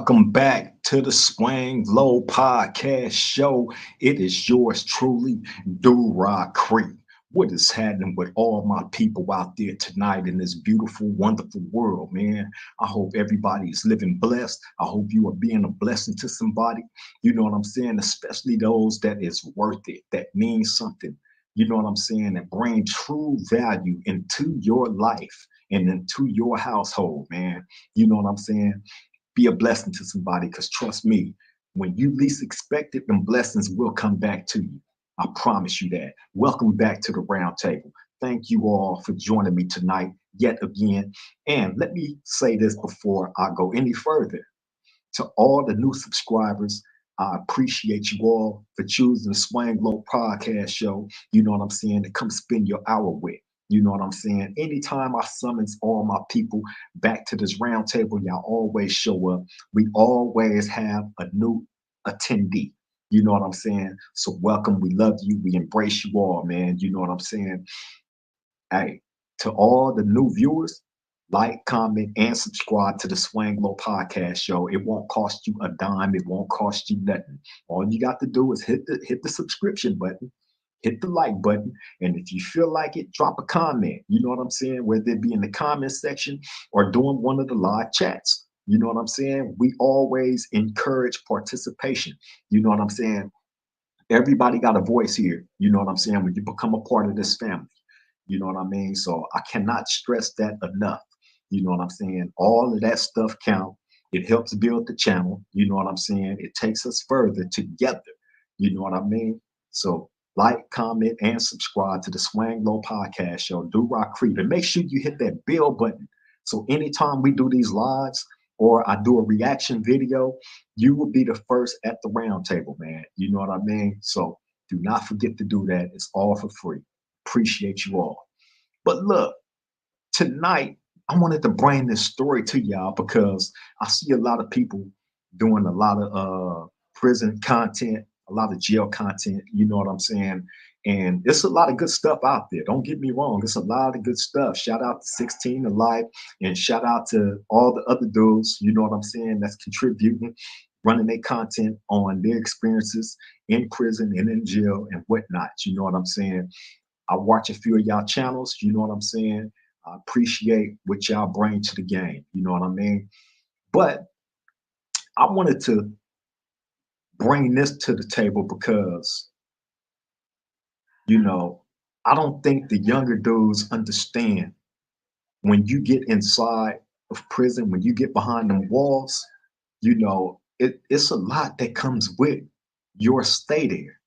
Welcome back to the Swang Low Podcast Show. It is yours truly, Crip. What is happening with all my people out there tonight in this beautiful, wonderful world, man? I hope everybody is living blessed. I hope you are being a blessing to somebody. You know what I'm saying? Especially those that is worth it, that means something. You know what I'm saying? That bring true value into your life and into your household, man. You know what I'm saying? Be a blessing to somebody, because trust me, when you least expect it, them blessings will come back to you. I promise you that. Welcome back to the round table. Thank you all for joining me tonight yet again. And let me say this before I go any further. To all the new subscribers, I appreciate you all for choosing the Swang Low Podcast Show. You know what I'm saying? To come spend your hour with. You know what I'm saying? Anytime I summons all my people back to this round table, y'all always show up. We always have a new attendee. You know what I'm saying? So welcome. We love you. We embrace you all, man. You know what I'm saying? Hey, to all the new viewers, like, comment, and subscribe to the Swang Low Podcast Show. It won't cost you a dime. It won't cost you nothing. All you got to do is hit the subscription button, hit the like button, and if you feel like it, drop a comment. You know what I'm saying? Whether it be in the comment section or doing one of the live chats. You know what I'm saying? We always encourage participation. You know what I'm saying? Everybody got a voice here. You know what I'm saying? When you become a part of this family. You know what I mean? So I cannot stress that enough. You know what I'm saying? All of that stuff count. It helps build the channel. You know what I'm saying? It takes us further together. You know what I mean? So like, comment, and subscribe to the Swang Low Podcast Show. Do Rock Creep. And make sure you hit that bell button. So anytime we do these lives or I do a reaction video, you will be the first at the round table, man. You know what I mean? So do not forget to do that. It's all for free. Appreciate you all. But look, tonight I wanted to bring this story to y'all because I see a lot of people doing a lot of prison content, a lot of jail content, you know what I'm saying? And it's a lot of good stuff out there. Don't get me wrong, it's a lot of good stuff. Shout out to 16 Alive and shout out to all the other dudes, you know what I'm saying, that's contributing, running their content on their experiences in prison and in jail and whatnot. You know what I'm saying? I watch a few of y'all channels, you know what I'm saying? I appreciate what y'all bring to the game, you know what I mean? But I wanted to bring this to the table because, you know, I don't think the younger dudes understand when you get inside of prison, when you get behind them walls, you know, it's a lot that comes with your stay there.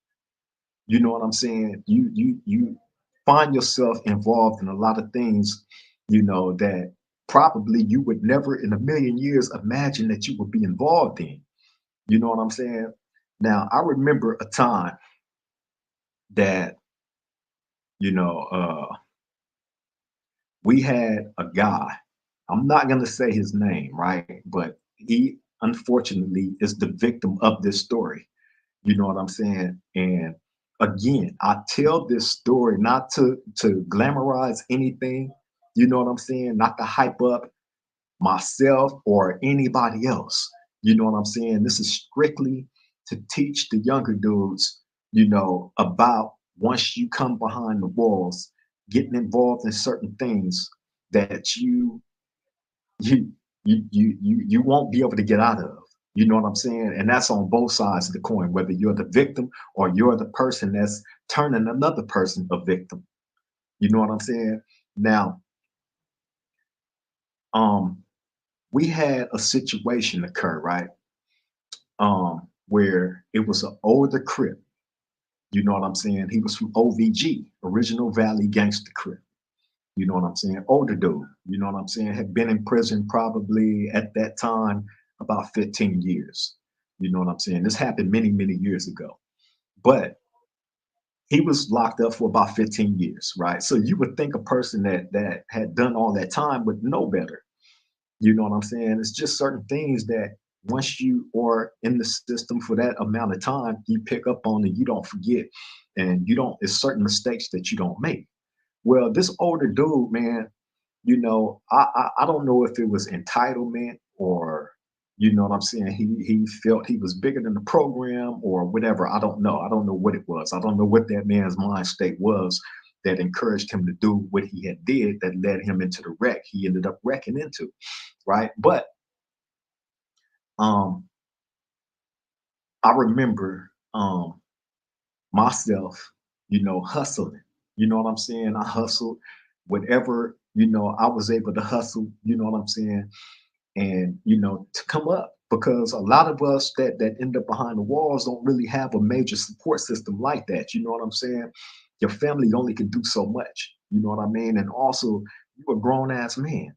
You know what I'm saying? You find yourself involved in a lot of things, you know, that probably you would never in a million years imagine that you would be involved in. You know what I'm saying? Now, I remember a time that, you know, we had a guy. I'm not going to say his name, right? But he unfortunately is the victim of this story. You know what I'm saying? And again, I tell this story not to glamorize anything, you know what I'm saying? Not to hype up myself or anybody else. You know what I'm saying? This is strictly to teach the younger dudes, you know, about once you come behind the walls, getting involved in certain things that you you won't be able to get out of. You know what I'm saying? And that's on both sides of the coin, whether you're the victim or you're the person that's turning another person a victim. You know what I'm saying? Now, um, we had a situation occur, right? Where it was an older Crip. You know what I'm saying? He was from OVG, Original Valley Gangster Crip. You know what I'm saying? Older dude. You know what I'm saying? Had been in prison probably at that time about 15 years. You know what I'm saying? This happened many, many years ago. But he was locked up for about 15 years, right? So you would think a person that had done all that time would know better. You know what I'm saying? It's just certain things that once you are in the system for that amount of time, you pick up on and you don't forget. And you don't, it's certain mistakes that you don't make. Well, this older dude, man, you know, I don't know if it was entitlement or You know what I'm saying? He felt he was bigger than the program or whatever. I don't know. I don't know what it was. I don't know what that man's mind state was that encouraged him to do what he had did that led him into the wreck he ended up wrecking into, right? But um I remember myself, hustling. You know what I'm saying? I hustled whatever, I was able to hustle, you know what I'm saying? And to come up because a lot of us that end up behind the walls don't really have a major support system like that. You know what I'm saying? Your family only can do so much. You know what I mean? And also, you're a grown ass man.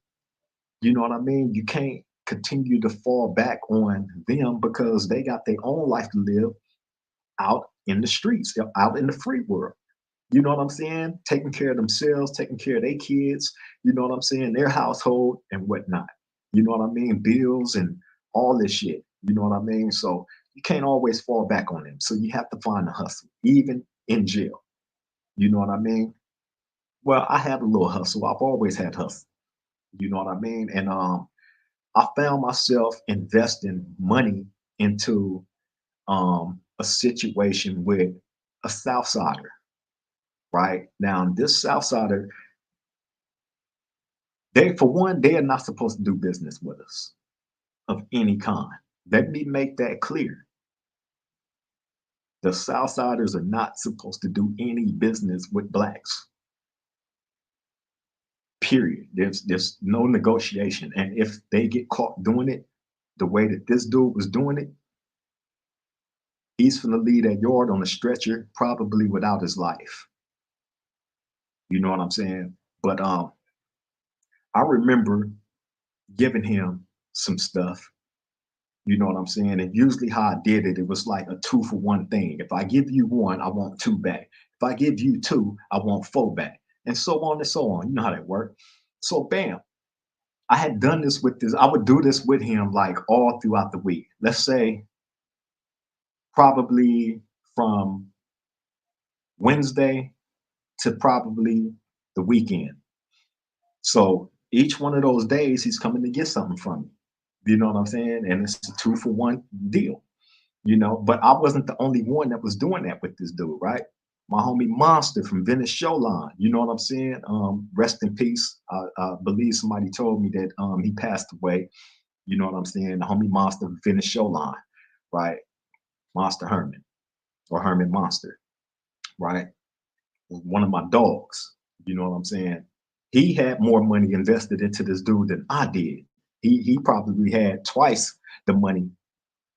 You know what I mean? You can't continue to fall back on them because they got their own life to live out in the streets, out in the free world. You know what I'm saying? Taking care of themselves, taking care of their kids, you know what I'm saying? Their household and whatnot. You know what I mean? Bills and all this shit. You know what I mean? So you can't always fall back on them. So you have to find the hustle, even in jail. You know what I mean? Well, I had a little hustle. I've always had hustle. You know what I mean? And I found myself investing money into a situation with a Southsider, right? Now, this Southsider, they, for one, they are not supposed to do business with us of any kind. Let me make that clear. The Southsiders are not supposed to do any business with blacks. Period. There's no negotiation. And if they get caught doing it the way that this dude was doing it, he's gonna leave that yard on a stretcher, probably without his life. You know what I'm saying? But I remember giving him some stuff. You know what I'm saying? And usually how I did it, it was like a two for one thing. If I give you one, I want two back. If I give you two, I want four back. And so on and so on. You know how that worked. So bam, I had done this with this. I would do this with him like all throughout the week. Let's say probably from Wednesday to probably the weekend. So each one of those days, he's coming to get something from me. You know what I'm saying? And it's a two for one deal. But I wasn't the only one that was doing that with this dude, right? My homie Monster from Venice Showline, you know what I'm saying? Rest in peace. I believe somebody told me that he passed away. You know what I'm saying? The homie Monster from Venice Showline, right? Monster Herman or Herman Monster, right? One of my dogs. You know what I'm saying? He had more money invested into this dude than I did. He probably had twice the money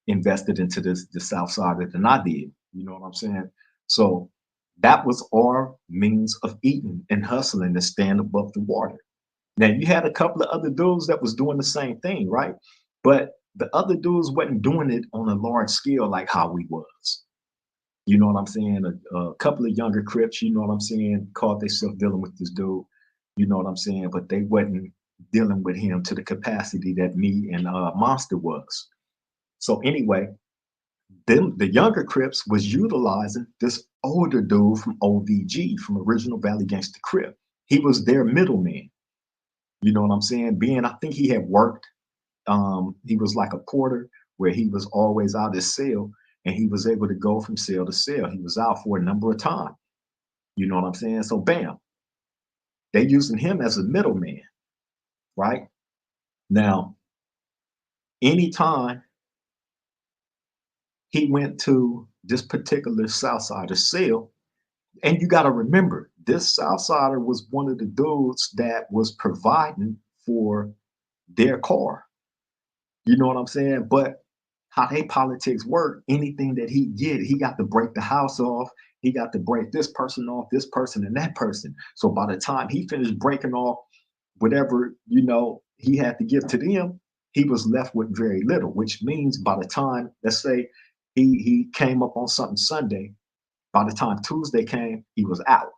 invested into this the South Side than I did. You know what I'm saying? So that was our means of eating and hustling to stand above the water. Now you had a couple of other dudes that was doing the same thing, right? But the other dudes wasn't doing it on a large scale like how we was. You know what I'm saying? A couple of younger Crips, you know what I'm saying, caught themselves dealing with this dude. You know what I'm saying? But they wasn't dealing with him to the capacity that me and Monster was. So anyway, the younger Crips was utilizing this older dude from OVG, from Original Valley Gangsta Crip. He was their middleman. You know what I'm saying? Being, I think he had worked. He was like a porter where he was always out his cell, and he was able to go from cell to cell. He was out for a number of time. You know what I'm saying? So bam, they using him as a middleman, right? Now, anytime he went to this particular Southsider cell, and you got to remember, this Southsider was one of the dudes that was providing for their car. You know what I'm saying? But how they politics work, anything that he get, he got to break the house off. He got to break this person off, this person, and that person. So by the time he finished breaking off whatever, he had to give to them, he was left with very little, which means by the time, let's say he came up on something Sunday, by the time Tuesday came, he was out,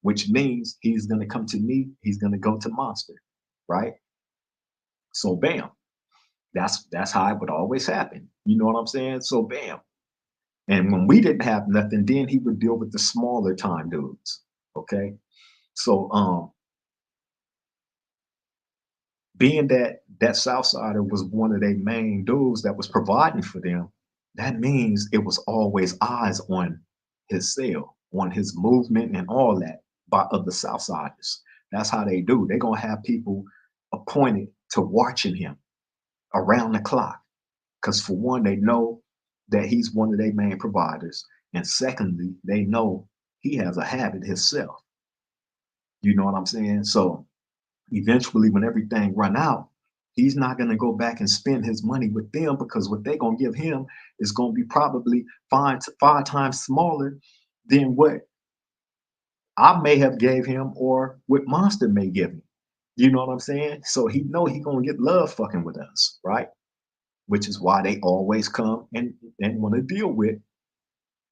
which means he's going to come to me. He's going to go to Monster, right? So bam, that's how it would always happen. You know what I'm saying? So bam. And when we didn't have nothing, then he would deal with the smaller time dudes. Okay. So being that that Southsider was one of their main dudes that was providing for them, that means it was always eyes on his cell, on his movement and all that by other Southsiders. That's how they do. They're gonna have people appointed to watching him around the clock. Because for one, they know that he's one of their main providers. And secondly, they know he has a habit himself. You know what I'm saying? So eventually when everything run out, he's not going to go back and spend his money with them because what they're going to give him is going to be probably five times smaller than what I may have gave him or what Monster may give him. You know what I'm saying? So he know he going to get love fucking with us, right? Which is why they always come and want to deal with,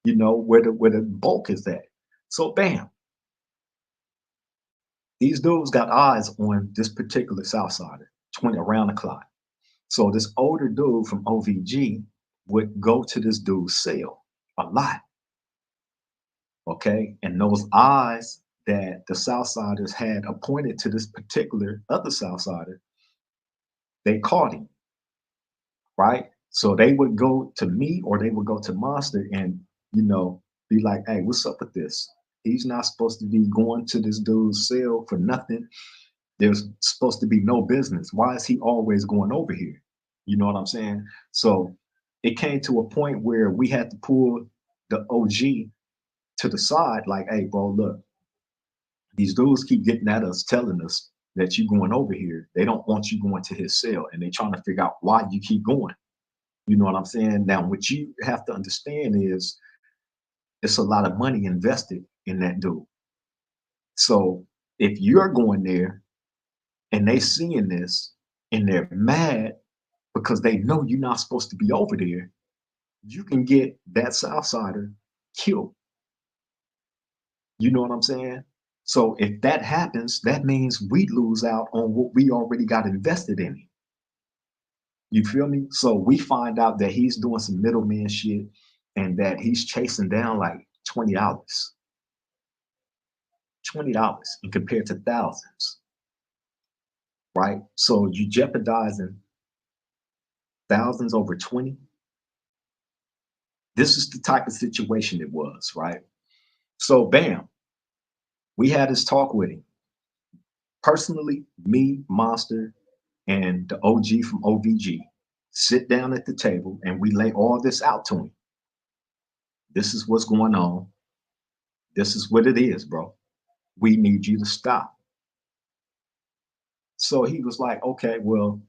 you know, where the bulk is at. So bam, these dudes got eyes on this particular Southsider 20 around the clock. So this older dude from OVG would go to this dude's cell a lot. Okay. And those eyes that the Southsiders had appointed to this particular other Southsider, they caught him, right? So they would go to me or they would go to Monster and, you know, be like, hey, what's up with this? He's not supposed to be going to this dude's cell for nothing. There's supposed to be no business. Why is he always going over here? You know what I'm saying? So it came to a point where we had to pull the OG to the side, like, hey, bro, look, these dudes keep getting at us, telling us that you going over here. They don't want you going to his cell, and they trying to figure out why you keep going. You know what I'm saying? Now, what you have to understand is it's a lot of money invested in that dude. So if you're going there and they seeing this and they're mad because they know you're not supposed to be over there, you can get that Southsider killed. You know what I'm saying? So if that happens, that means we lose out on what we already got invested in. You feel me? So we find out that he's doing some middleman shit and that he's chasing down like $20. $20 and compared to thousands, right? So you jeopardizing thousands over 20. This is the type of situation it was, right? So bam, we had this talk with him. Personally, me, Monster, and the OG from OVG sit down at the table and we lay all this out to him. This is what's going on. This is what it is, bro. We need you to stop. So he was like, okay, well,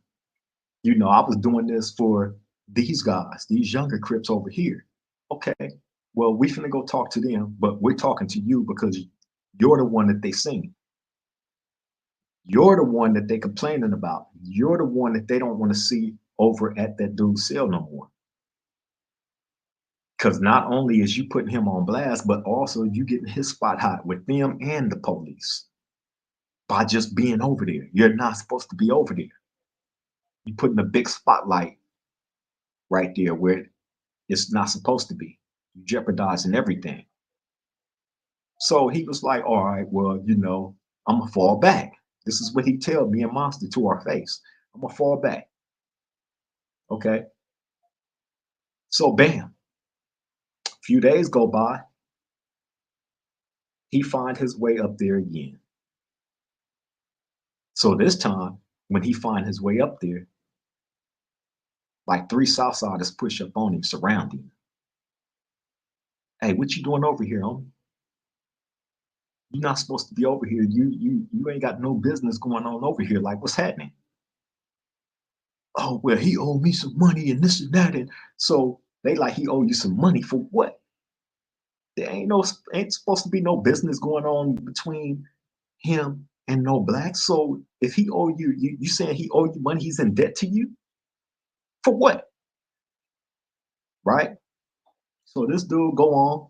you know, I was doing this for these guys, these younger Crips over here. Okay, well, we finna go talk to them, but we're talking to you because you're the one that they seen. You're the one that they complaining about. You're the one that they don't want to see over at that dude's cell no more. Because not only is you putting him on blast, but also you getting his spot hot with them and the police by just being over there. You're not supposed to be over there. You're putting a big spotlight right there where it's not supposed to be. You're jeopardizing everything. So he was like, all right, well, you know, I'm gonna fall back. This is what he tell me and Monster to our face. I'm gonna fall back. Okay. So bam, a few days go by, he find his way up there again. So this time, when he find his way up there, like three Southsiders push up on him, surround him. Hey, what you doing over here, homie? You're not supposed to be over here. You ain't got no business going on over here. Like, what's happening? Oh, well, he owed me some money and this and that. And so they like he owe you some money for what? There ain't supposed to be no business going on between him and no black. So if he owe you, you saying he owe you money, he's in debt to you? For what? Right? So this dude go on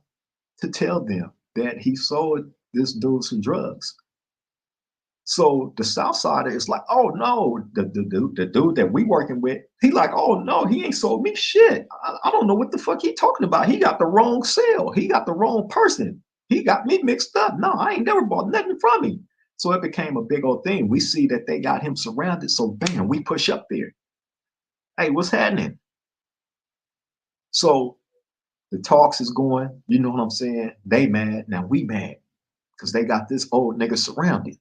to tell them that he sold this dude some drugs. So the South Sider is like, oh no, the dude that we working with, he like, oh no, he ain't sold me shit. I don't know what the fuck he talking about. He got the wrong sale. He got the wrong person. He got me mixed up. No, I ain't never bought nothing from him. So it became a big old thing. We see that they got him surrounded. So bam, we push up there. Hey, what's happening? So the talks is going, you know what I'm saying? They mad. Now we mad because they got this old nigga surrounded.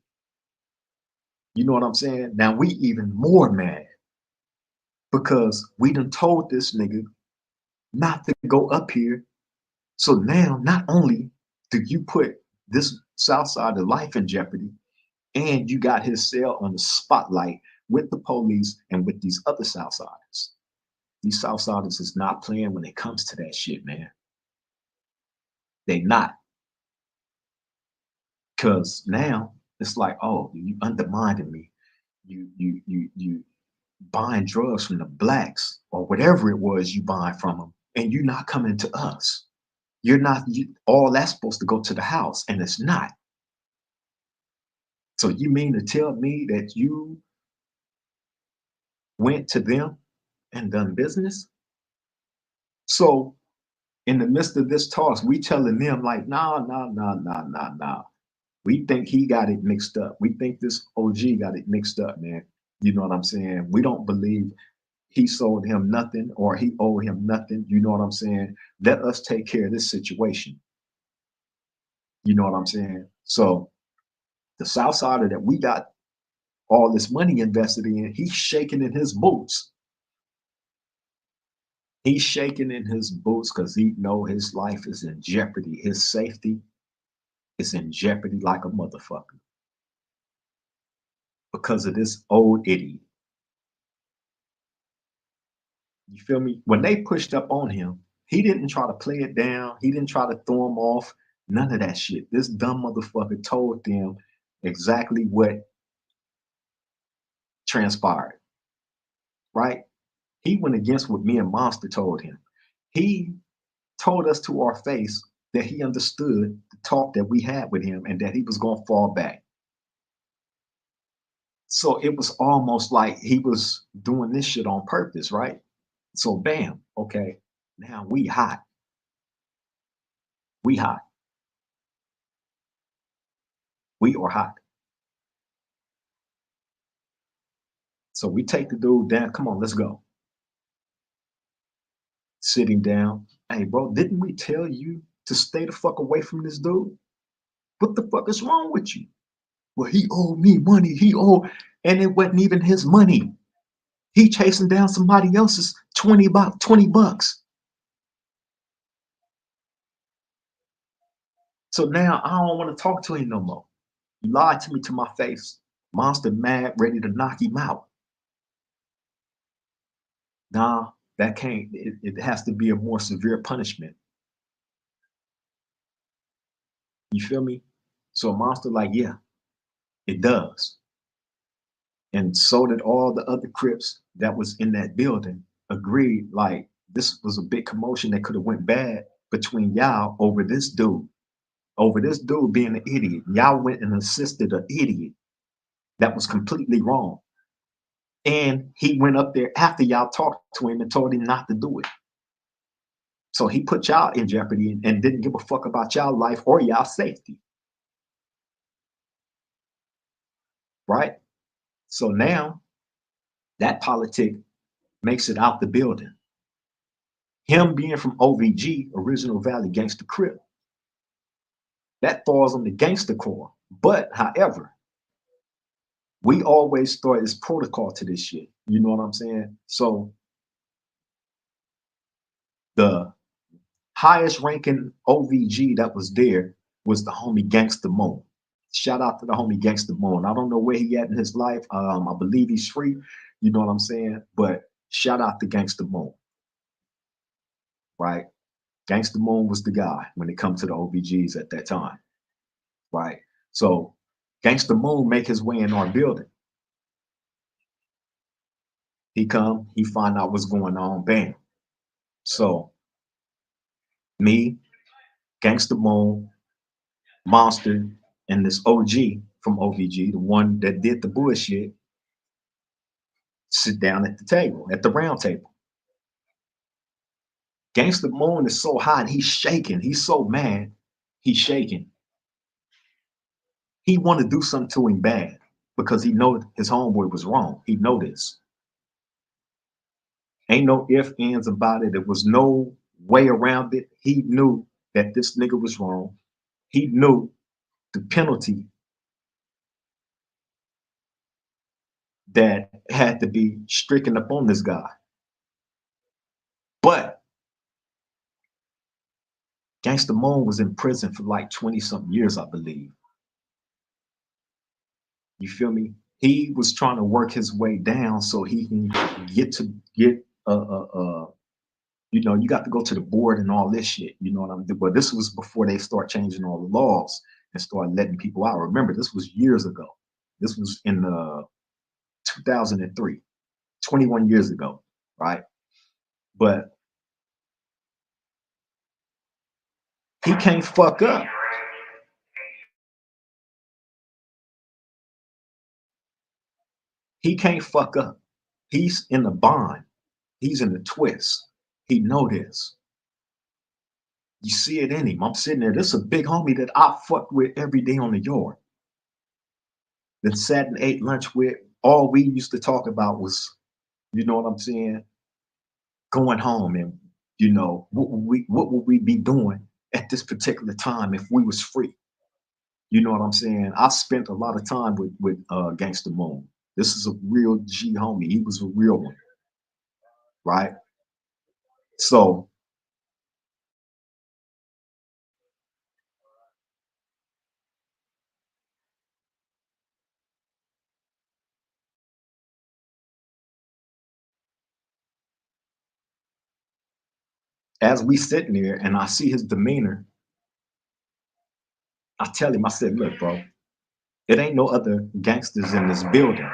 You know what I'm saying? Now we even more mad because we done told this nigga not to go up here. So now not only do you put this South Side of life in jeopardy, and you got his cell on the spotlight with the police and with these other Southsiders. These Southsiders is not playing when it comes to that shit, man. They not. Cause now it's like, oh, you undermining me. You buying drugs from the blacks or whatever it was you buying from them, and you're not coming to us. You're not all that's supposed to go to the house, and it's not. So you mean to tell me that you went to them and done business? So in the midst of this toss, we telling them like, nah, nah, nah, nah, nah, nah. We think he got it mixed up. We think this OG got it mixed up, man. You know what I'm saying? We don't believe he sold him nothing or he owed him nothing. You know what I'm saying? Let us take care of this situation. You know what I'm saying? So the South Sider that we got all this money invested in, he's shaking in his boots. He's shaking in his boots because he know his life is in jeopardy. His safety is in jeopardy like a motherfucker because of this old idiot. You feel me? When they pushed up on him, he didn't try to play it down. He didn't try to throw him off. None of that shit. This dumb motherfucker told them exactly what transpired, right? He went against what me and Monster told him. He told us to our face that he understood the talk that we had with him and that he was going to fall back. So it was almost like he was doing this shit on purpose, right? So bam, okay, now we hot. We hot. We are hot. So we take the dude down. Come on, let's go. Sitting down. Hey, bro, didn't we tell you to stay the fuck away from this dude? What the fuck is wrong with you? Well, he owed me money. And it wasn't even his money. He chasing down somebody else's 20 bucks. So now I don't want to talk to him no more. You lied to me to my face. Monster mad, ready to knock him out. Nah, that can't. It has to be a more severe punishment. You feel me? So Monster like, yeah, it does. And so did all the other Crips that was in that building agreed. Like this was a big commotion that could have went bad between y'all over this dude being an idiot. Y'all went and assisted an idiot that was completely wrong. And he went up there after y'all talked to him and told him not to do it. So he put y'all in jeopardy and didn't give a fuck about y'all life or y'all safety. Right? So now that politic makes it out the building. Him being from OVG, Original Valley Gangster Crip, that falls on the gangster core. But however, we always thought it's protocol to this shit. You know what I'm saying? So the highest ranking OVG that was there was the homie Gangster Moon. Shout out to the homie Gangster Moon. I don't know where he at in his life. I believe he's free. You know what I'm saying? But shout out to Gangster Moon, right? Gangster Moon was the guy when it comes to the OVGs at that time, right? So Gangster Moon make his way in our building. He come, he find out what's going on, bam. So me, Gangster Moon, Monster, and this OG from OVG, the one that did the bullshit, sit down at the table, at the round table. Gangster Moon is so hot, he's shaking. He's so mad, he's shaking. He want to do something to him bad because he know his homeboy was wrong. He know this. Ain't no ifs, ands about it. There was no way around it. He knew that this nigga was wrong. He knew the penalty that had to be stricken upon this guy. But Gangsta Moon was in prison for like 20 something years, I believe. You feel me? He was trying to work his way down so he can get you know, you got to go to the board and all this shit. You know what I'm saying? But this was before they start changing all the laws and start letting people out. Remember, this was years ago. This was in 2003, 21 years ago, right? But he can't fuck up. He can't fuck up. He's in the bond. He's in the twist. He know this. You see it in him. I'm sitting there. This is a big homie that I fuck with every day on the yard. That sat and ate lunch with. All we used to talk about was, you know what I'm saying, going home and you know what would we be doing at this particular time if we was free. You know what I'm saying? I spent a lot of time with Gangsta Moon. This is a real G homie. He was a real one, right? So as we sitting there and I see his demeanor, I tell him, I said, look, bro, it ain't no other gangsters in this building.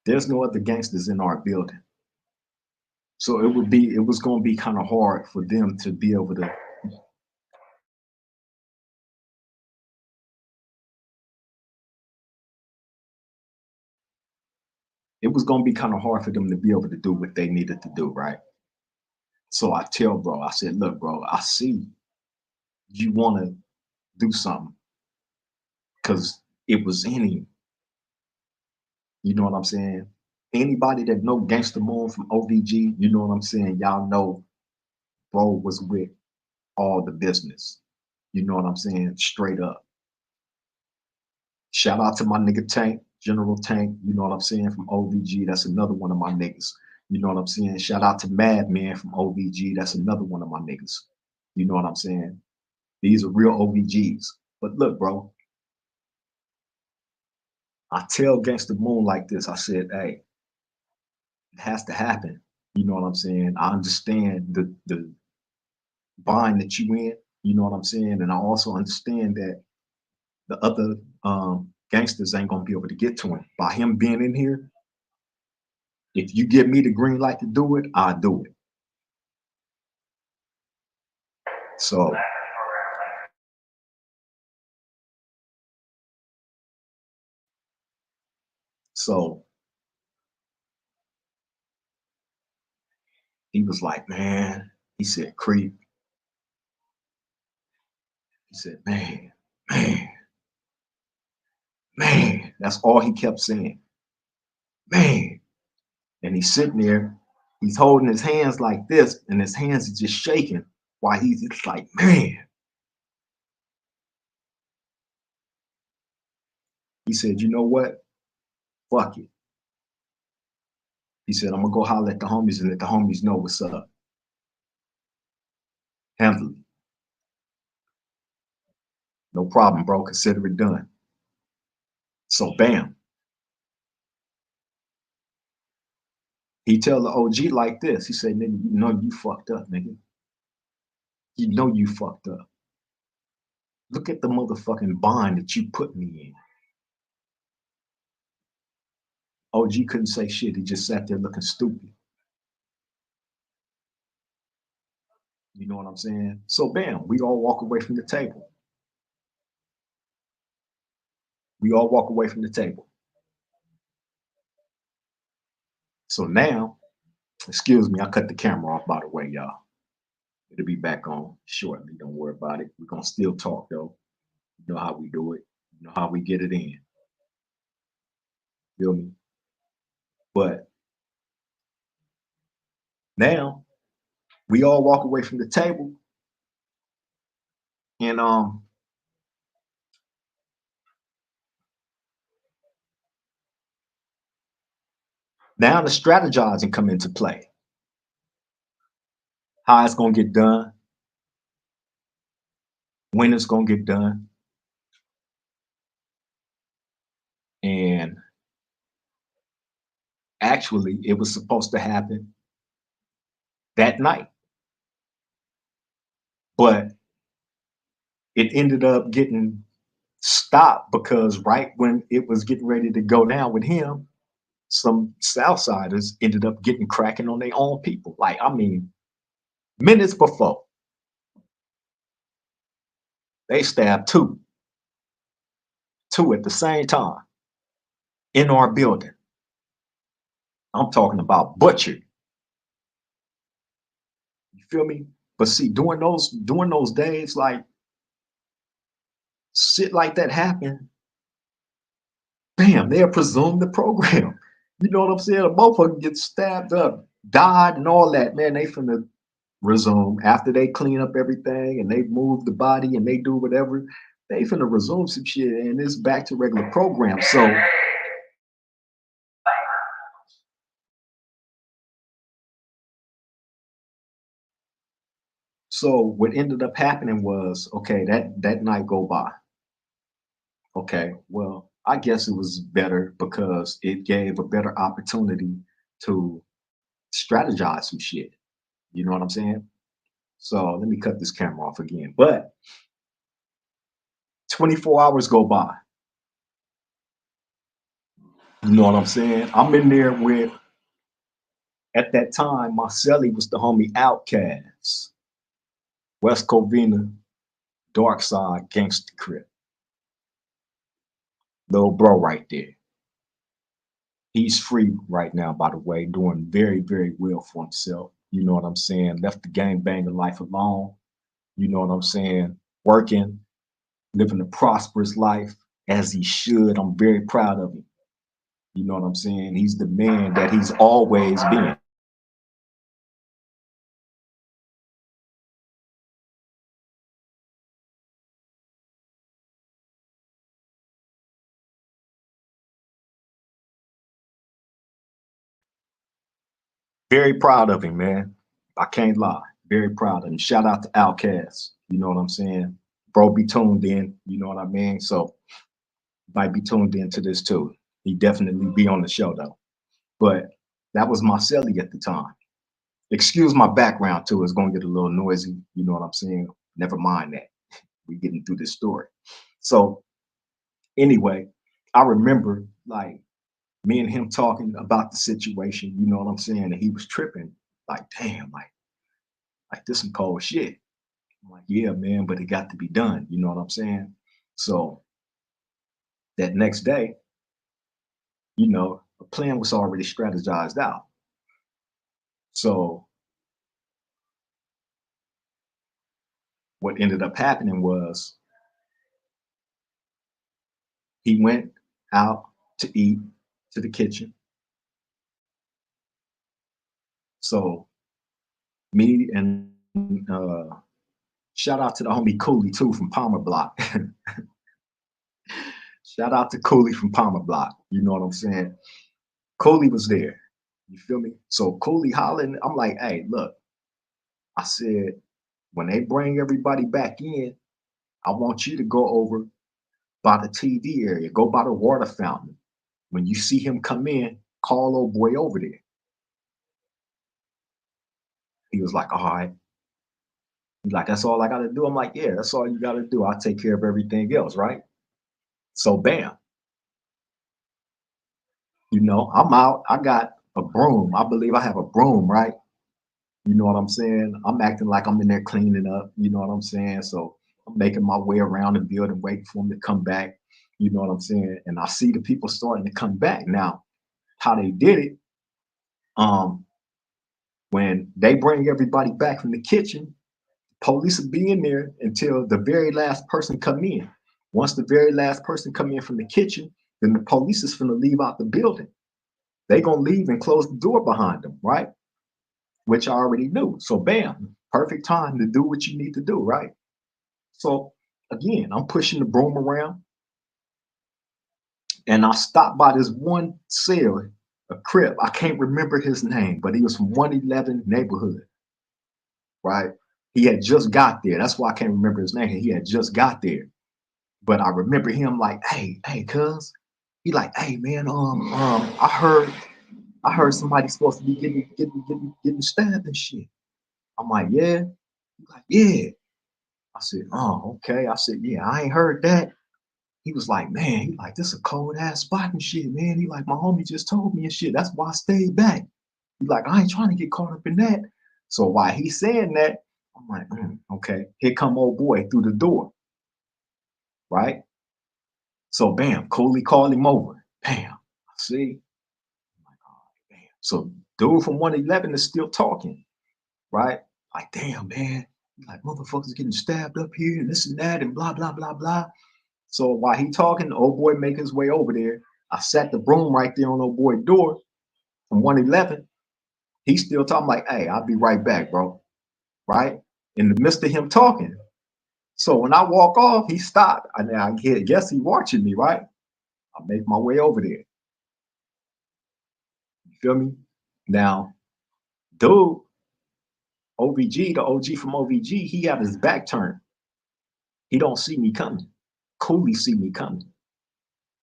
There's no other gangsters in our building. So it was gonna be kind of hard for them to be able to. It was gonna be kind of hard for them to be able to do what they needed to do, right? So I tell bro, I said, look, bro, I see you want to do something because it was in him. You know what I'm saying? Anybody that know Gangsta Moon from OVG, you know what I'm saying? Y'all know bro was with all the business. You know what I'm saying? Straight up. Shout out to my nigga Tank, General Tank, you know what I'm saying, from OVG. That's another one of my niggas. You know what I'm saying? Shout out to Madman from OVG. That's another one of my niggas. You know what I'm saying? These are real OVGs. But look, bro, I tell Gangsta Moon like this. I said, hey, it has to happen. You know what I'm saying? I understand the bind that you in, you know what I'm saying? And I also understand that the other gangsters ain't gonna be able to get to him. By him being in here, if you give me the green light to do it, I'll do it. So so he was like, man, he said, Creep. He said, man, man. That's all he kept saying. Man. And he's sitting there, he's holding his hands like this, and his hands are just shaking while he's just like, man. He said, you know what? Fuck it. He said, I'm gonna go holler at the homies and let the homies know what's up. Handle it. No problem, bro. Consider it done. So bam. He tell the OG like this. He said, nigga, you know you fucked up, nigga. You know you fucked up. Look at the motherfucking bond that you put me in. OG couldn't say shit. He just sat there looking stupid. You know what I'm saying? So bam, we all walk away from the table. We all walk away from the table. So now, excuse me, I cut the camera off, by the way, y'all. It'll be back on shortly. Don't worry about it. We're gonna still talk though. You know how we do it. You know how we get it in. Feel me? But now we all walk away from the table, and now the strategizing come into play. How it's gonna get done, when it's gonna get done, and actually it was supposed to happen that night, but it ended up getting stopped because right when it was getting ready to go down with him, some Southsiders ended up getting cracking on their own people. Like, I mean, minutes before, they stabbed two at the same time in our building. I'm talking about butchered. You feel me? But see, during those days, like shit like that happened, bam, they'll presume the program. You know what I'm saying? A motherfucker gets stabbed up, died, and all that. Man, they finna resume after they clean up everything and they move the body and they do whatever. They finna resume some shit, and it's back to regular program. So what ended up happening was, okay, that night go by. Okay, well, I guess it was better because it gave a better opportunity to strategize some shit. You know what I'm saying? So let me cut this camera off again. But 24 hours go by. You know what I'm saying? I'm in there with, at that time, my celly was the homie Outcast, West Covina, Dark Side, Gangsta Crip. Little bro right there. He's free right now, by the way, doing very, very well for himself. You know what I'm saying? Left the gang banger life alone. You know what I'm saying? Working, living a prosperous life as he should. I'm very proud of him. You know what I'm saying? He's the man that he's always been. Very proud of him, man. I can't lie. Very proud of him. Shout out to Outkast. You know what I'm saying? Bro, be tuned in. You know what I mean? So might be tuned into this too. He definitely be on the show though. But that was my celly at the time. Excuse my background too. It's gonna get a little noisy. You know what I'm saying? Never mind that. We getting through this story. So anyway, I remember like me and him talking about the situation. You know what I'm saying? And he was tripping. Like, damn, like this some cold shit. I'm like, yeah, man, but it got to be done. You know what I'm saying? So that next day, a plan was already strategized out. So what ended up happening was he went out to eat to the kitchen. So me and uh, shout out to the homie Cooley too from Palmer Block. Shout out to Cooley from Palmer Block. You know what I'm saying? Cooley was there. You feel me? So Cooley hollering, I'm like, hey, look, I said, when they bring everybody back in, I want you to go over by the TV area, go by the water fountain. When you see him come in, call old boy over there. He was like, all right. He's like, that's all I gotta do. I'm like, yeah, that's all you gotta do. I'll take care of everything else, right? So bam, I'm out. I got a broom. I believe I have a broom, right? You know what I'm saying? I'm acting like I'm in there cleaning up. You know what I'm saying? So I'm making my way around the building, waiting for him to come back. You know what I'm saying? And I see the people starting to come back. Now, how they did it, um, when they bring everybody back from the kitchen, Police will be in there until the very last person come in. Once the very last person come in from the kitchen, then the police is finna leave out the building. They gonna leave and close the door behind them, right? Which I already knew. So bam, perfect time to do what you need to do, right? So again, I'm pushing the broom around and I stopped by this one cell, a Crip. I can't remember his name, but he was from 111 neighborhood, right? He had just got there. That's why I can't remember his name. He had just got there. But I remember him like, hey, cuz. He like, hey man, I heard somebody's supposed to be getting stabbed and shit. I'm like, yeah. He's like, yeah. I said, oh, okay. I said, yeah, I ain't heard that. He was like, man, he like, this a cold ass spot and shit, man. He like, my homie just told me and shit. That's why I stayed back. He like, I ain't trying to get caught up in that. So while he's saying that, I'm like, okay. Here come old boy through the door, right? So bam, Cooley called him over. Bam, I see. I'm like, oh, damn. So dude from 111 is still talking, right? Like, damn, man. Like, motherfuckers getting stabbed up here and this and that and blah, blah, blah, blah. So while he talking, the old boy make his way over there. I sat the broom right there on old boy's door from 111. He's still talking like, hey, I'll be right back, bro. Right? In the midst of him talking. So when I walk off, he stopped. I guess he watching me, right? I make my way over there. You feel me? Now, dude, OVG, the OG from OVG, he had his back turned. He don't see me coming. Cooley see me coming.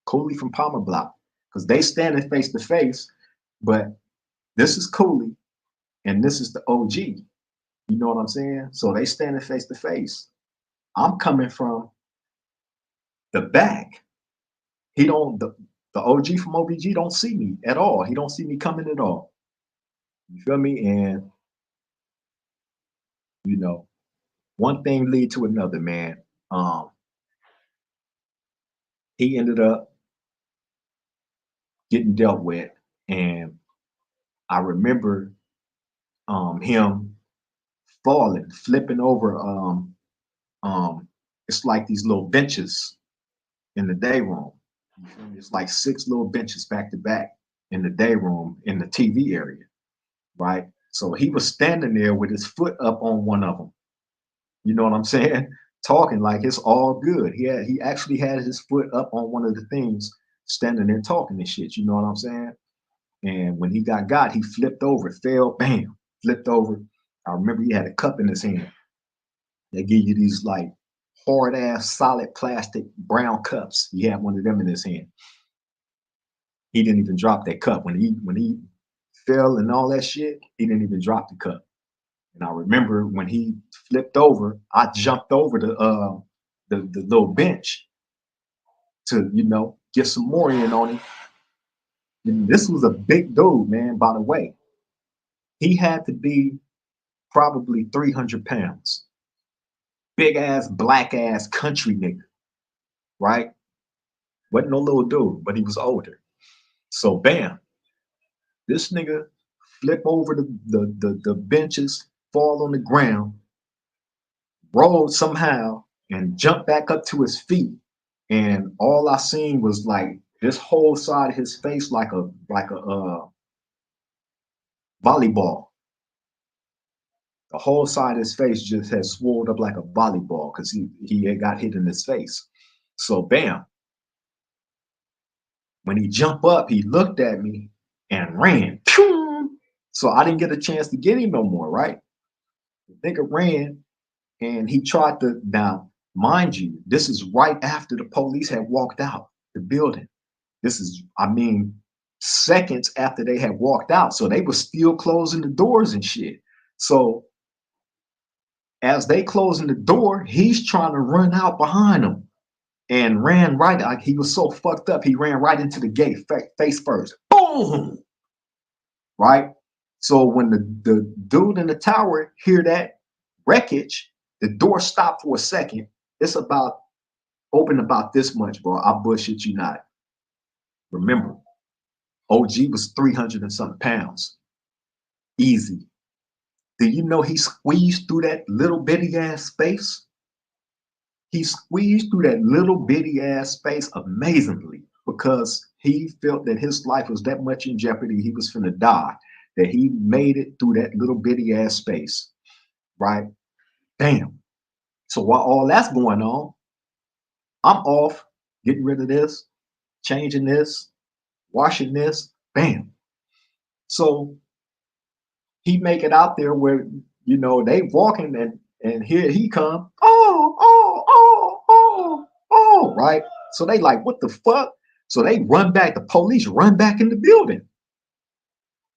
Cooley from Palmer Block. Because they standing face to face, but this is Cooley and this is the OG. You know what I'm saying? So they standing face to face. I'm coming from the back. He don't the OG from OVG don't see me at all. He don't see me coming at all. You feel me? And you know, one thing lead to another, man. He ended up getting dealt with, and I remember him falling, flipping over. It's like these little benches in the day room. You feel me? It's like 6 little benches back to back in the day room in the TV area, right? So he was standing there with his foot up on one of them. You know what I'm saying? Talking like it's all good. He actually had his foot up on one of the things, standing there talking and shit. You know what I'm saying? And when he got, he flipped over, fell, bam, flipped over. I remember he had a cup in his hand. They give you these like hard ass solid plastic brown cups. He had one of them in his hand. He didn't even drop that cup when he fell and all that shit. He didn't even drop the cup. And I remember when he flipped over, I jumped over the little bench to get some more in on him. And this was a big dude, man. By the way, he had to be probably 300 pounds. Big ass, black ass country nigga, right? Wasn't no little dude, but he was older. So bam, this nigga flip over the benches, fall on the ground, rolled somehow, and jumped back up to his feet. And all I seen was like this whole side of his face, like a volleyball. The whole side of his face just had swelled up like a volleyball because he had got hit in his face. So bam, when he jumped up, he looked at me and ran. Pew! So I didn't get a chance to get him no more, right? The nigga ran and he tried to, now, mind you, this is right after the police had walked out the building. This is, I mean, seconds after they had walked out. So they were still closing the doors and shit. So as they closing the door, he's trying to run out behind them and ran right. Like he was so fucked up, he ran right into the gate, face first. Boom! Right? So when the dude in the tower hear that wreckage, the door stopped for a second. It's about open about this much, bro. I bullshit you not. Remember, OG was 300 and something pounds. Easy. Do you know he squeezed through that little bitty ass space? He squeezed through that little bitty ass space amazingly because he felt that his life was that much in jeopardy, he was finna die, that he made it through that little bitty ass space, right? Damn. So while all that's going on, I'm off getting rid of this, changing this, washing this, bam. So he make it out there where they walking and here he come. Oh, right. So they like, what the fuck? So they run back. The police run back in the building.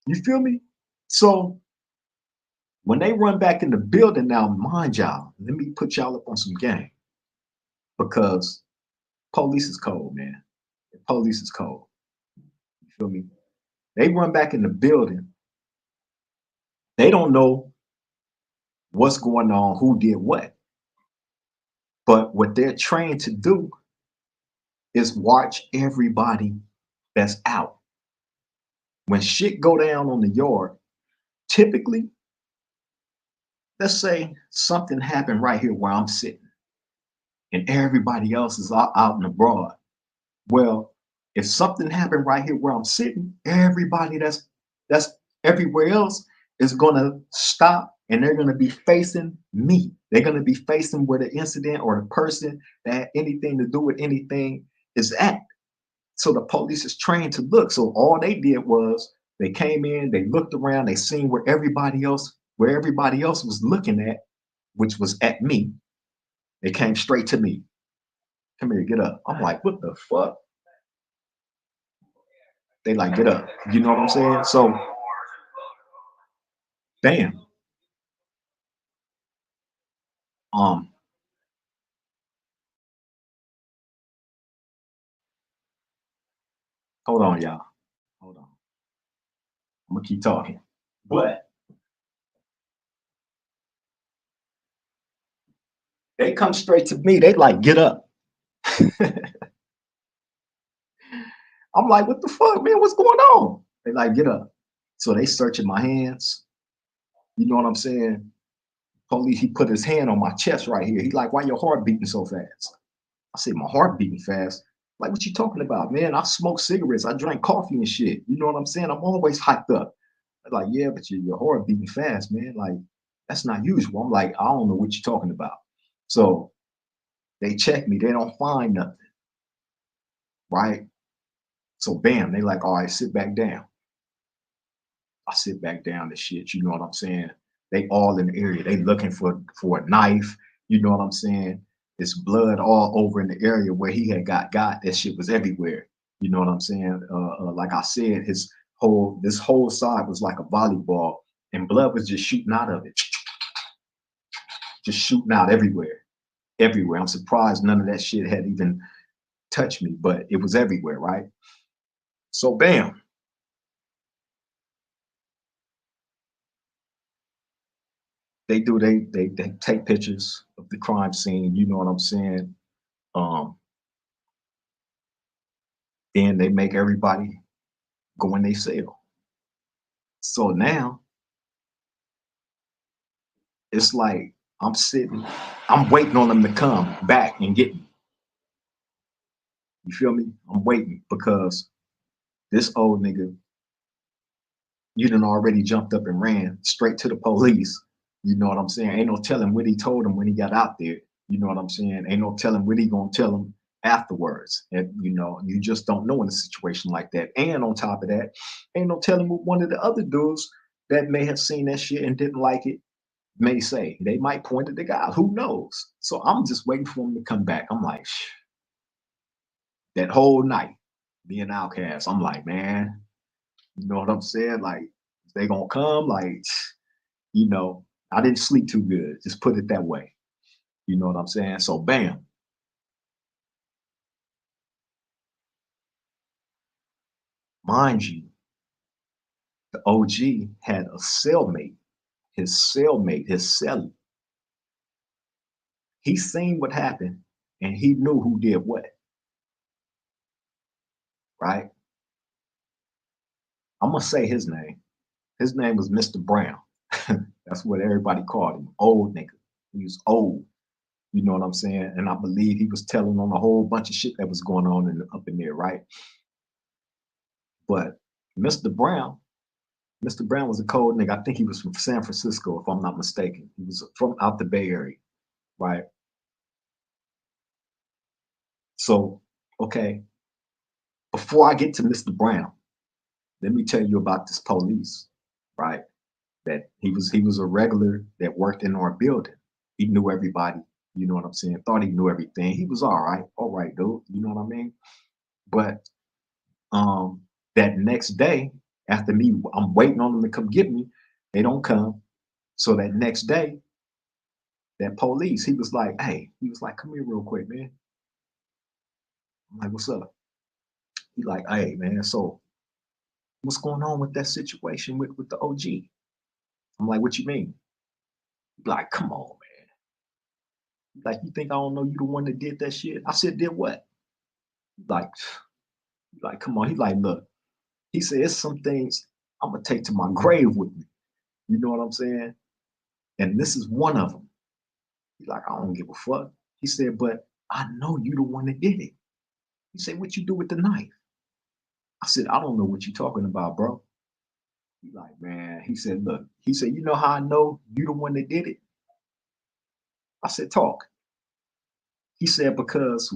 You feel me? So when they run back in the building, now mind y'all, let me put y'all up on some game because police is cold, man. The police is cold. You feel me? They run back in the building. They don't know what's going on, who did what. But what they're trained to do is watch everybody that's out. When shit go down on the yard, typically, let's say something happened right here where I'm sitting and everybody else is out and abroad. Well, if something happened right here where I'm sitting, everybody that's everywhere else is gonna stop and they're gonna be facing me. They're gonna be facing where the incident or the person that had anything to do with anything is at. So the police is trained to look. So all they did was they came in, they looked around, they seen where everybody else was looking at, which was at me. They came straight to me. Come here, get up. I'm like, what the fuck? They like, get up. You know what I'm saying? So, damn. Um, hold on, y'all. Hold on. I'm gonna keep talking. But they come straight to me. They like, get up. I'm like, what the fuck, man? What's going on? They like, get up. So they searching my hands. You know what I'm saying? Police, he put his hand on my chest right here. He like, why your heart beating so fast? I said, my heart beating fast. Like, what you talking about, man? I smoke cigarettes. I drink coffee and shit. You know what I'm saying? I'm always hyped up. They're like, yeah, but your heart beating fast, man. Like, that's not usual. I'm like, I don't know what you're talking about. So they check me. They don't find nothing, right? So bam, they like, all right, sit back down. I sit back down and shit. You know what I'm saying? They all in the area. They looking for a knife. You know what I'm saying? It's blood all over in the area where he had got. That shit was everywhere. You know what I'm saying? Like I said, this whole side was like a volleyball, and blood was just shooting out of it, just shooting out everywhere, everywhere. I'm surprised none of that shit had even touched me, but it was everywhere, right? So bam, they take pictures of the crime scene. You know what I'm saying? Um, then they make everybody go in their cell. So now it's like I'm sitting, I'm waiting on them to come back and get me. You feel me? I'm waiting because this old nigga, you done already jumped up and ran straight to the police. You know what I'm saying? Ain't no telling what he told him when he got out there. You know what I'm saying? Ain't no telling what he gonna tell him afterwards. And you just don't know in a situation like that. And on top of that, ain't no telling what one of the other dudes that may have seen that shit and didn't like it may say. They might point at the guy. Who knows? So I'm just waiting for him to come back. I'm like, that whole night, being outcast, I'm like, man, you know what I'm saying? Like, they gonna come, like, I didn't sleep too good. Just put it that way. You know what I'm saying? So bam, mind you, the OG had a cellmate, his cellie. He seen what happened and he knew who did what, right? I'm gonna say his name. His name was Mr. Brown. That's what everybody called him, old nigga. He was old. You know what I'm saying? And I believe he was telling on a whole bunch of shit that was going on up in there, right? But Mr. Brown, Mr. Brown was a cold nigga. I think he was from San Francisco, if I'm not mistaken. He was from out the Bay Area, right? So, okay, before I get to Mr. Brown, let me tell you about this police, right? That he was a regular that worked in our building. He knew everybody. You know what I'm saying? Thought he knew everything. He was all right, dude. You know what I mean? But that next day, after me, I'm waiting on them to come get me. They don't come. So that next day, that police, he was like, hey, he was like, come here real quick, man. I'm like, what's up? He like, hey, man, so what's going on with that situation with the OG? I'm like, what you mean? He like, come on, man. Like, you think I don't know you the one that did that shit? I said, did what? Like, like, come on. He like, look, he said, it's some things I'm gonna take to my grave with me. You know what I'm saying? And this is one of them. He's like, I don't give a fuck. He said, but I know you the one that did it. He said, what you do with the knife? I said, I don't know what you talking about, bro. He like, man, he said, look, he said, you know how I know you the one that did it? I said, talk. He said, because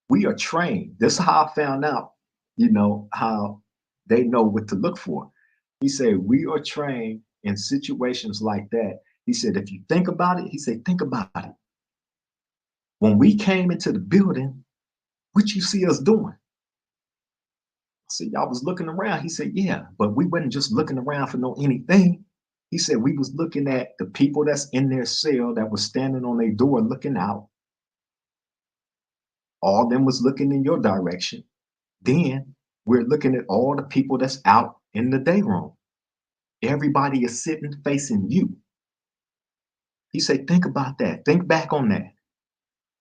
we are trained. This is how I found out, how they know what to look for. He said, we are trained in situations like that. He said, if you think about it, he said, think about it. When we came into the building, what you see us doing? I said, y'all was looking around. He said, yeah, but we wasn't just looking around for no anything. He said, we was looking at the people that's in their cell that was standing on their door looking out. All of them was looking in your direction. Then we're looking at all the people that's out in the day room. Everybody is sitting facing you. He said, think about that. Think back on that.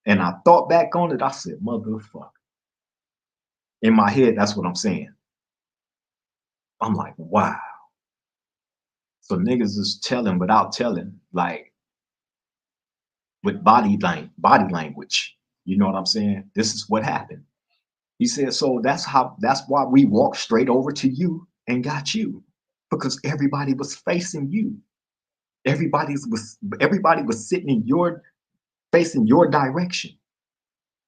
And I thought back on it. I said, motherfucker. In my head, that's what I'm saying. I'm like, wow. So niggas is telling without telling, like with body language. You know what I'm saying? This is what happened. He said, so that's why we walked straight over to you and got you. Because everybody was facing you. Everybody was sitting in your facing your direction.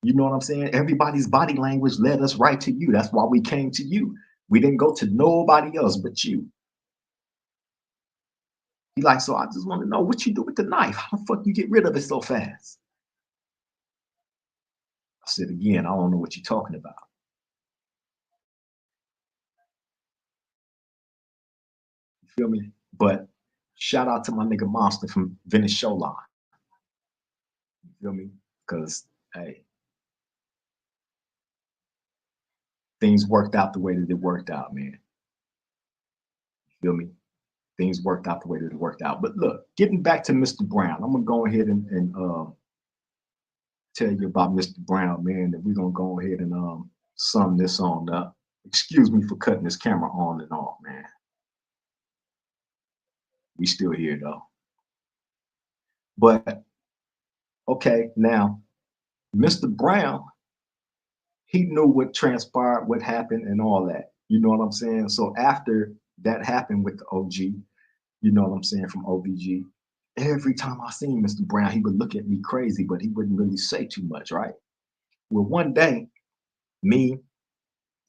You know what I'm saying? Everybody's body language led us right to you. That's why we came to you. We didn't go to nobody else but you. He like, so I just want to know what you do with the knife. How the fuck you get rid of it so fast? I said again, I don't know what you're talking about. You feel me? But shout out to my nigga Monster from Venice Showline. You feel me? Because hey, things worked out the way that it worked out, man. You feel me? Things worked out the way that it worked out. But look, getting back to Mr. Brown, I'm gonna go ahead and tell you about Mr. Brown, man. That we're gonna go ahead and sum this on up. Excuse me for cutting this camera on and off, man. We still here though. But okay, now Mr. Brown, he knew what transpired, what happened, and all that. You know what I'm saying? So after that happened with the OG, you know what I'm saying, from OVG, every time I seen Mr. Brown, he would look at me crazy, but he wouldn't really say too much, right? Well, one day, me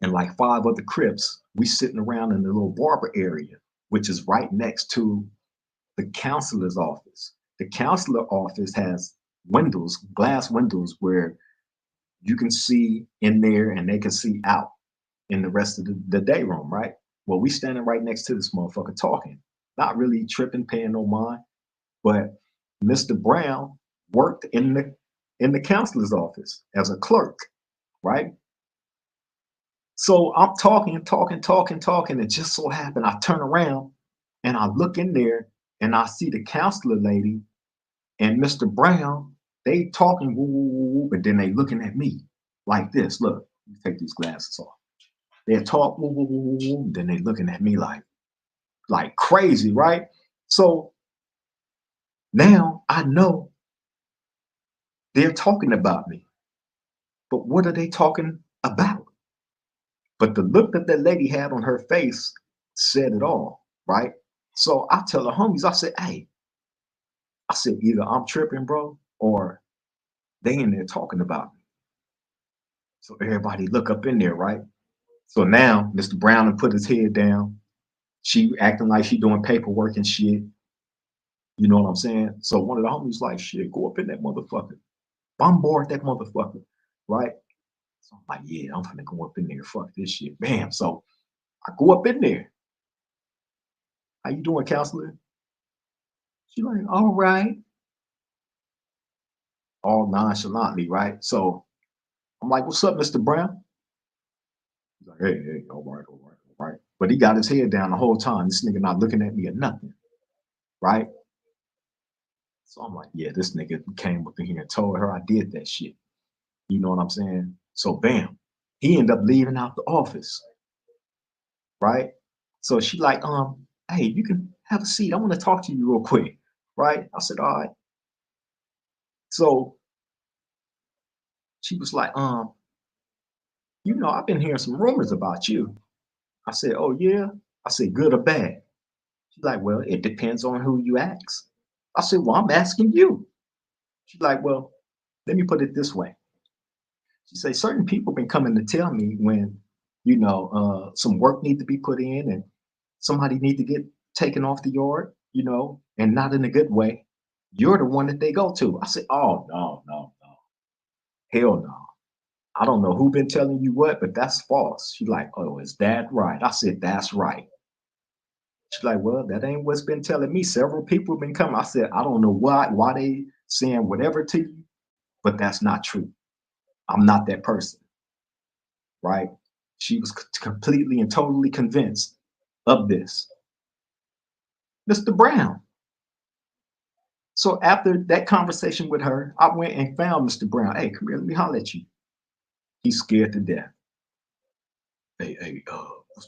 and like five other Crips, we sitting around in the little barber area, which is right next to the counselor's office. The counselor office has windows, glass windows, where you can see in there and they can see out in the rest of the day room, right? Well, we standing right next to this motherfucker talking, not really tripping, paying no mind. But Mr. Brown worked in the counselor's office as a clerk, right? So I'm talking, and just so happened I turn around and I look in there and I see the counselor lady and Mr. Brown, they talking, woo, woo, woo, woo, but then they looking at me like this. Look, you take these glasses off. They're talk, woo, woo, woo, woo, woo, then they looking at me like crazy, right? So now I know they're talking about me, but what are they talking about? But the look that that lady had on her face said it all, right? So I tell the homies, I said, hey, I said, either I'm tripping, bro, or they in there talking about me. So everybody look up in there, right? So now Mr. Brown and put his head down. She acting like she doing paperwork and shit. You know what I'm saying? So one of the homies like, shit, go up in that motherfucker. Bombard that motherfucker, right? So I'm like, yeah, I'm gonna go up in there. Fuck this shit. Bam. So I go up in there. How you doing, counselor? She like, all right. All nonchalantly, right? So I'm like, what's up, Mr. Brown? He's like, hey, all right, all right, all right. But he got his head down the whole time. This nigga not looking at me or nothing, right? So I'm like, yeah, this nigga came up in here and told her I did that shit. You know what I'm saying? So bam, he ended up leaving out the office, right? So she like, hey, you can have a seat. I want to talk to you real quick, right? I said, all right. So she was like, I've been hearing some rumors about you. I said, oh yeah. I said, good or bad? She's like, well, it depends on who you ask. I said, well, I'm asking you. She's like, well, let me put it this way. She said, certain people been coming to tell me when, some work need to be put in and somebody need to get taken off the yard, and not in a good way. You're the one that they go to. I said, oh, no, no, no. Hell no. I don't know who been telling you what, but that's false. She's like, oh, is that right? I said, that's right. She's like, well, that ain't what's been telling me. Several people been coming. I said, I don't know why they saying whatever to you, but that's not true. I'm not that person, right? She was completely and totally convinced of this. Mr. Brown. So after that conversation with her, I went and found Mr. Brown. Hey, come here, let me holler at you. He's scared to death. Hey,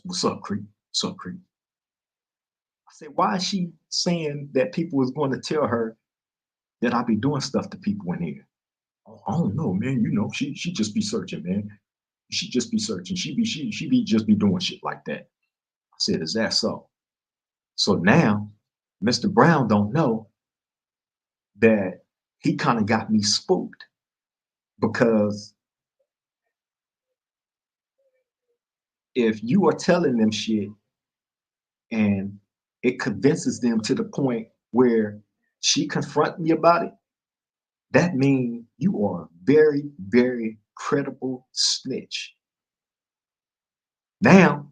what's up, Crip? What's up, Crip? I said, why is she saying that people is going to tell her that I be doing stuff to people in here? Oh, I don't know, man. She just be searching, man. She just be searching. She be just be doing shit like that. I said, is that so? So now Mr. Brown don't know that he kind of got me spooked because if you are telling them shit and it convinces them to the point where she confront me about it, that means you are a very, very credible snitch. Now,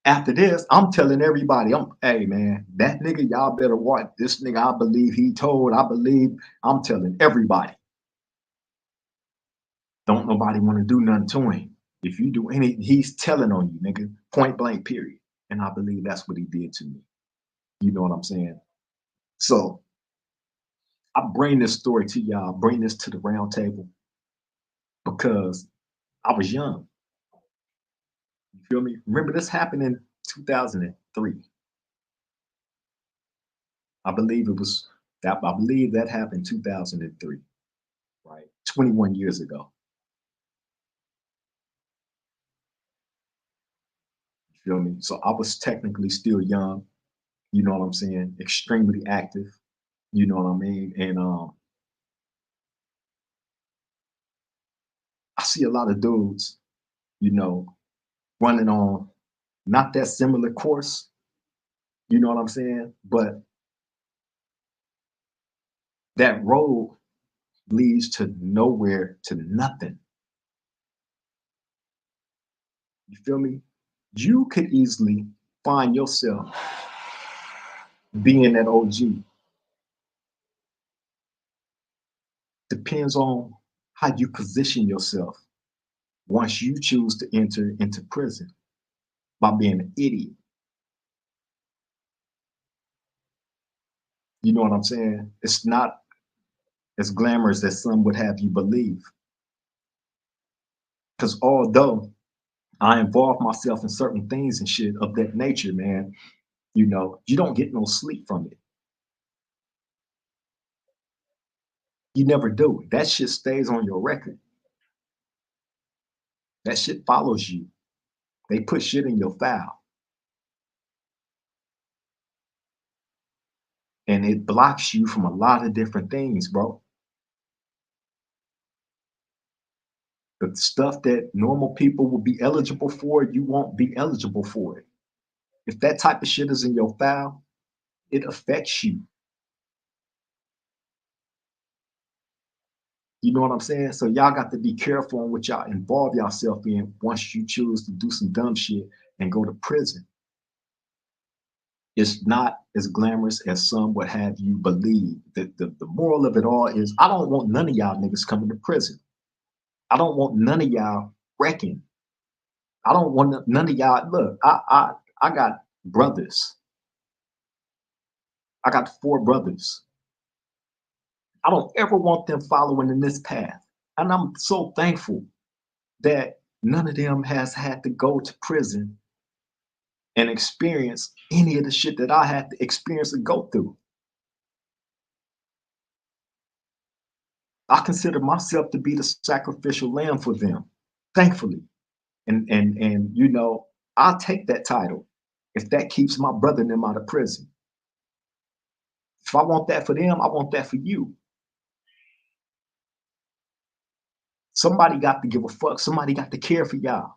after this, I'm telling everybody, hey man, that nigga, y'all better watch. This nigga, I believe he told, I'm telling everybody. Don't nobody want to do nothing to him. If you do any, he's telling on you, nigga, point blank, period. And I believe that's what he did to me. You know what I'm saying? So I bring this story to y'all, bring this to the round table because I was young. You feel me? Remember, this happened in 2003. I believe it was that. I believe that happened 2003, right? 21 years ago. You feel me? So I was technically still young. You know what I'm saying? Extremely active. You know what I mean? And I see a lot of dudes, you know, running on not that similar course. You know what I'm saying? But that road leads to nowhere, to nothing. You feel me? You could easily find yourself being that OG. Depends on how you position yourself once you choose to enter into prison by being an idiot. You know what I'm saying? It's not as glamorous as some would have you believe. Because although I involve myself in certain things and shit of that nature, man, You know, you don't get no sleep from it. You never do. That shit stays on your record. That shit follows you. They put shit in your file and it blocks you from a lot of different things, bro. The stuff that normal people will be eligible for, you won't be eligible for it. If that type of shit is in your file, it affects you. You know what I'm saying? So y'all got to be careful on what y'all involve yourself in once you choose to do some dumb shit and go to prison. It's not as glamorous as some would have you believe. The moral of it all is I don't want none of y'all niggas coming to prison. I don't want none of y'all wrecking. I don't want none of y'all. Look, I got brothers. I got 4 brothers. I don't ever want them following in this path. And I'm so thankful that none of them has had to go to prison and experience any of the shit that I had to experience and go through. I consider myself to be the sacrificial lamb for them, thankfully. And you know, I'll take that title if that keeps my brother and them out of prison. If I want that for them, I want that for you. Somebody got to give a fuck. Somebody got to care for y'all.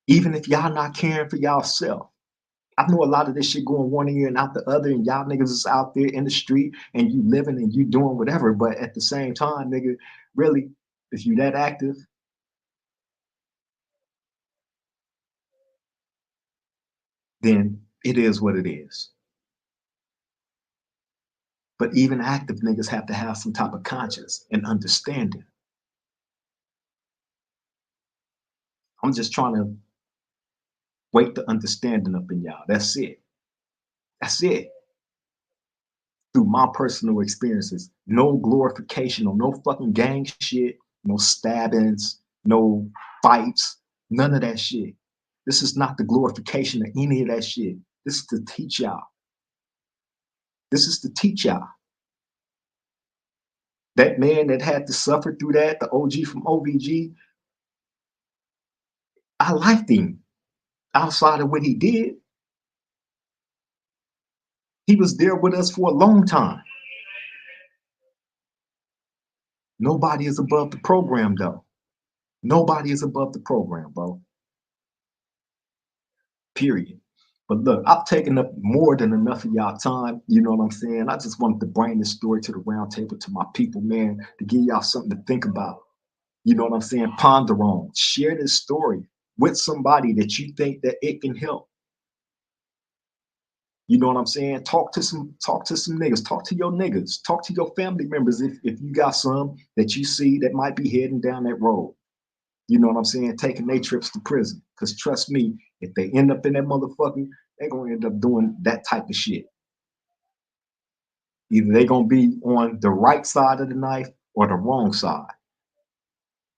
Even if y'all not caring for y'allself. I know a lot of this shit going one ear and out the other, and y'all niggas is out there in the street and you living and you doing whatever. But at the same time, nigga, really, if you that active, then it is what it is. But even active niggas have to have some type of conscience and understanding. I'm just trying to wake the understanding up in y'all. That's it. That's it. Through my personal experiences. No glorification or no fucking gang shit, no stabbings, no fights, none of that shit. This is not the glorification of any of that shit. This is to teach y'all. This is to teach y'all. That man that had to suffer through that, the OG from OVG, I liked him outside of what he did. He was there with us for a long time. Nobody is above the program, though. Nobody is above the program, bro. Period. But look, I've taken up more than enough of y'all time. You know what I'm saying? I just wanted to bring this story to the round table to my people, man, to give y'all something to think about. You know what I'm saying? Ponder on. Share this story with somebody that you think that it can help. You know what I'm saying? Talk to some niggas, talk to your niggas, talk to your family members if you got some that you see that might be heading down that road. You know what I'm saying? Taking their trips to prison. Because trust me, if they end up in that motherfucker, they're going to end up doing that type of shit. Either they're going to be on the right side of the knife or the wrong side.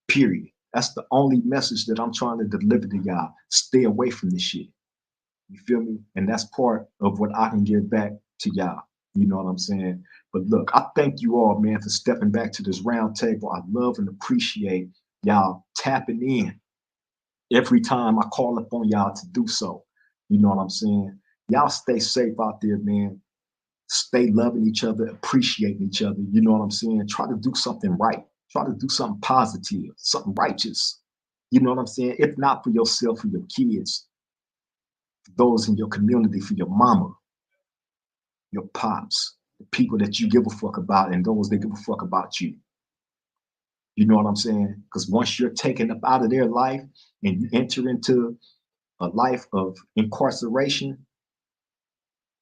Period. That's the only message that I'm trying to deliver to y'all. Stay away from this shit. You feel me? And that's part of what I can give back to y'all. You know what I'm saying? But look, I thank you all, man, for stepping back to this round table. I love and appreciate y'all tapping in every time I call upon y'all to do so. You know what I'm saying? Y'all stay safe out there, man. Stay loving each other, appreciating each other. You know what I'm saying? Try to do something right. Try to do something positive, something righteous. You know what I'm saying? If not for yourself, for your kids, for those in your community, for your mama, your pops, the people that you give a fuck about, and those that give a fuck about you. You know what I'm saying? Because once you're taken up out of their life and you enter into a life of incarceration,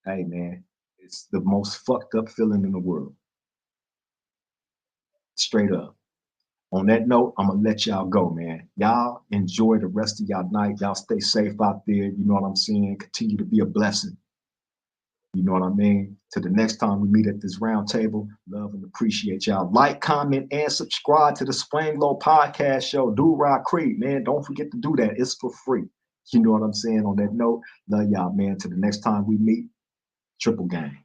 hey man, it's the most fucked up feeling in the world. Straight up. On that note, I'm gonna let y'all go, man. Y'all enjoy the rest of y'all night. Y'all stay safe out there. You know what I'm saying? Continue to be a blessing. You know what I mean? To the next time we meet at this round table, love and appreciate y'all. Like, comment, and subscribe to the Spring Low Podcast Show. Do Rock Crip, man. Don't forget to do that. It's for free. You know what I'm saying? On that note, love y'all, man. Till the next time we meet, triple gang.